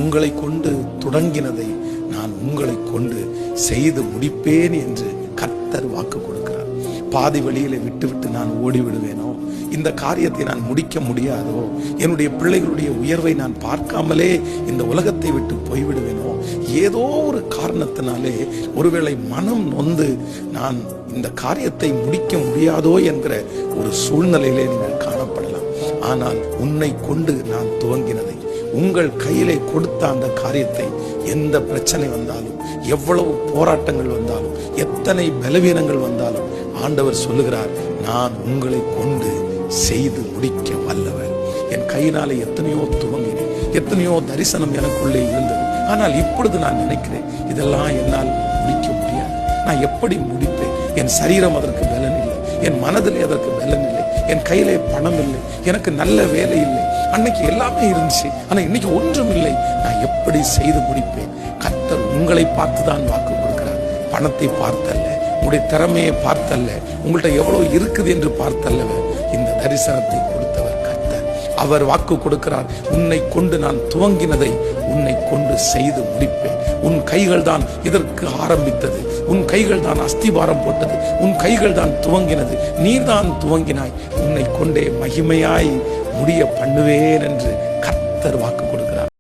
உங்களை கொண்டு தொடங்கினதை நான் உங்களை கொண்டு செய்து முடிப்பேன் என்று கர்த்தர் வாக்கு கொடுக்கிறார். பாதி வழியில விட்டு நான் ஓடிவிடுவேனோ, இந்த காரியத்தை நான் முடிக்க முடியாதோ, என்னுடைய பிள்ளைகளுடைய உயர்வை நான் பார்க்காமலே இந்த உலகத்தை விட்டு போய்விடுவேனோ, ஏதோ ஒரு காரணத்தினாலே ஒருவேளை மனம் நொந்து நான் இந்த காரியத்தை முடிக்க முடியாதோ என்கிற ஒரு சூழ்நிலையிலே நீங்கள் காணப்படலாம். ஆனால் உன்னை கொண்டு நான் துவங்கினதை, உங்கள் கையிலே கொடுத்த அந்த காரியத்தை, எந்த பிரச்சனை வந்தாலும், எவ்வளவு போராட்டங்கள் வந்தாலும், எத்தனை பலவீனங்கள் வந்தாலும் ஆண்டவர் சொல்லுகிறார், நான் உங்களை கொண்டு செய்து முடிக்க வல்லவர். என் கையினாலே எத்தனையோ துவங்கினேன், எத்தனையோ தரிசனம் எனக்குள்ளே இருந்தது. ஆனால் இப்பொழுது நான் நினைக்கிறேன், இதெல்லாம் என்னால் முடிக்க முடியாது. நான் எப்படி முடிப்பேன்? என் சரீரம் அதற்கு பலன் இல்லை, என் மனதிலே அதற்கு பலன் இல்லை, என் கையிலே பணம் இல்லை, எனக்கு நல்ல வேலை இல்லை. அன்னைக்கு எல்லாமே இருந்துச்சு, ஆனா இன்னைக்கு ஒன்றும் இல்லை. நான் எப்படி செய்து முடிப்பேன்? கர்த்தர் உங்களை பார்த்துதான் வாக்கு கொடுக்கிறார். பணத்தை பார்த்தல்ல, உங்களுடைய திறமையை பார்த்தல்ல, உங்கள்கிட்ட எவ்வளவு இருக்குது என்று பார்த்தல்ல. இந்த தரிசனத்தை கொடுத்தவர் கர்த்தர். அவர் வாக்கு கொடுக்கிறார், உன்னை கொண்டு நான் துவங்கினதை உன்னை கொண்டு செய்து முடிப்பேன். உன் கைகள் தான் இதற்கு ஆரம்பித்தது, உன் கைகள் தான் அஸ்திபாரம் போட்டது, உன் கைகள் தான் துவங்கினது, நீதான் துவங்கினாய், உன்னை கொண்டே மகிமையாய் முடிய பண்ணுவேன் என்று கர்த்தர் வாக்கு கொடுக்கிறார்.